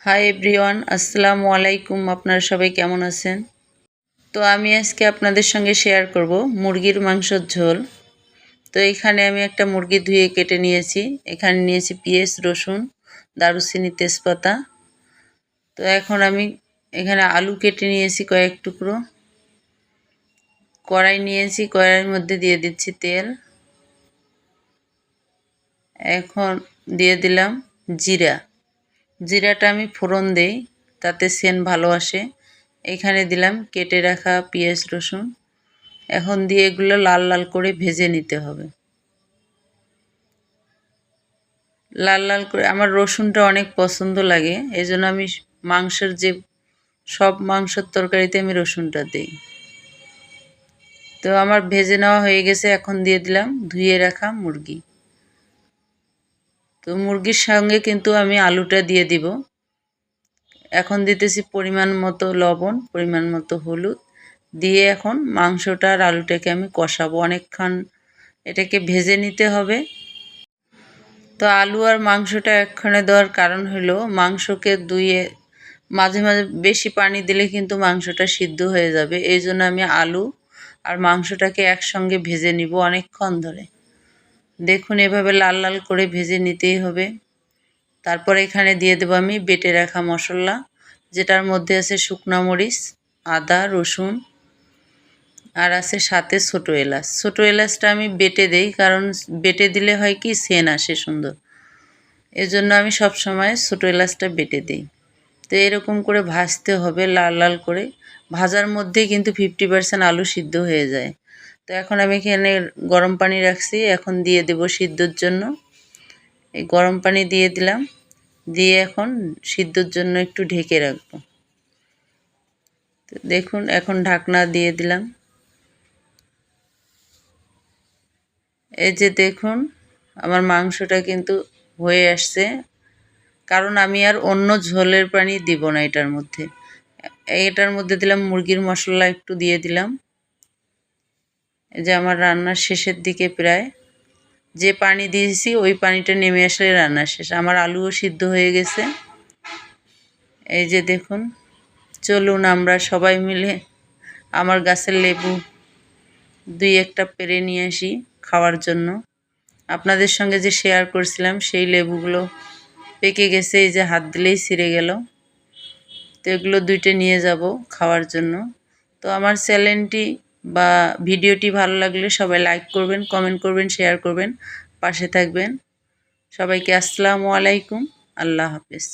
Hi everyone, আসসালামু আলাইকুম। আপনারা সবাই কেমন আছেন? তো আমি আজকে আপনাদের সঙ্গে শেয়ার করব মুরগির মাংসের ঝোল। তো এখানে আমি একটা মুরগি ধুয়ে কেটে নিয়েছি। এখানে নিয়েছি পেঁয়াজ, রসুন, দারুচিনি, তেজপাতা। তো এখন আমি এখানে আলু কেটে নিয়েছি কয়েক টুকরো। কড়াই নিয়েছি, কড়াইয়ের মধ্যে দিয়ে দিচ্ছি তেল। এখন দিয়ে দিলাম জিরা। জিরাটা আমি ফোড়ন দেই, তাতে সেন্ট ভালো আসে। এখানে দিলাম কেটে রাখা পেঁয়াজ, রসুন। এখন দিয়ে এগুলো লাল লাল করে ভেজে নিতে হবে। লাল লাল করে, আমার রসুনটা অনেক পছন্দ লাগে, এই জন্য আমি সব মাংসের তরকারিতে আমি রসুনটা দিই। তো আমার ভেজে নেওয়া হয়ে গেছে। এখন দিয়ে দিলাম ধুয়ে রাখা মুরগি। তো মুরগির সঙ্গে কিন্তু আমি আলুটা দিয়ে দিব। এখন দিতেছি পরিমাণ মতো লবণ, পরিমাণ মতো হলুদ দিয়ে এখন মাংসটা আর আলুটাকে আমি কষাবো অনেকক্ষণ। এটাকে ভেজে নিতে হবে। তো আলু আর মাংসটা একখানে দেওয়ার কারণ হলো মাংসকে ধুয়ে মাঝে মাঝে বেশি পানি দিলে কিন্তু মাংসটা সিদ্ধ হয়ে যাবে। এই জন্য আমি আলু আর মাংসটাকে একসঙ্গে ভেজে নিব অনেকক্ষণ ধরে। দেখুন, এভাবে লাল লাল করে ভেজে নিতেই হবে। তারপর এখানে দিয়ে দেবো আমি বেটে রাখা মশলা, যেটার মধ্যে আছে শুকনো মরিচ, আদা, রসুন, আর আছে সাথে ছোটো এলাচ। ছোটো এলাচটা আমি বেটে দেই, কারণ বেটে দিলে হয় কি সেন্ট আসে সুন্দর। এজন্য আমি সব সময় ছোটো এলাচটা বেটে দিই। তো এরকম করে ভাজতে হবে লাল লাল করে। ভাজার মধ্যেই কিন্তু 50% আলু সিদ্ধ হয়ে যায়। তো এখন আমি এখানে গরম পানি রাখছি, এখন দিয়ে দেব সিদ্ধর জন্য। এই গরম পানি দিয়ে দিলাম, দিয়ে এখন সিদ্ধর জন্য একটু ঢেকে রাখবো। তো দেখুন, এখন ঢাকনা দিয়ে দিলাম। এই যে দেখুন, আমার মাংসটা কিন্তু হয়ে আসছে, কারণ আমি আর অন্য ঝোলের পানি দিব না এটার মধ্যে। এটার মধ্যে দিলাম মুরগির মশলা, একটু দিয়ে দিলাম। এই যে আমার রান্নার শেষের দিকে প্রায়, যে পানি দিয়েছি ওই পানিটা নেমে আসলে রান্না শেষ। আমার আলুও সিদ্ধ হয়ে গেছে। এই যে দেখুন, চলুন আমরা সবাই মিলে আমার গাছের লেবু 2-1টা পেড়ে নিয়ে আসি খাওয়ার জন্য। আপনাদের সঙ্গে যে শেয়ার করছিলাম সেই লেবুগুলো পেকে গেছে, এই যে হাত দিলেই ছিঁড়ে গেল। তো এগুলো 2টা নিয়ে যাব খাওয়ার জন্য। তো আমার চ্যানেলটি বা ভিডিওটি ভালো লাগলে সবাই লাইক করবেন, কমেন্ট করবেন, শেয়ার করবেন, পাশে থাকবেন। সবাইকে আসসালামু আলাইকুম, আল্লাহ হাফেজ।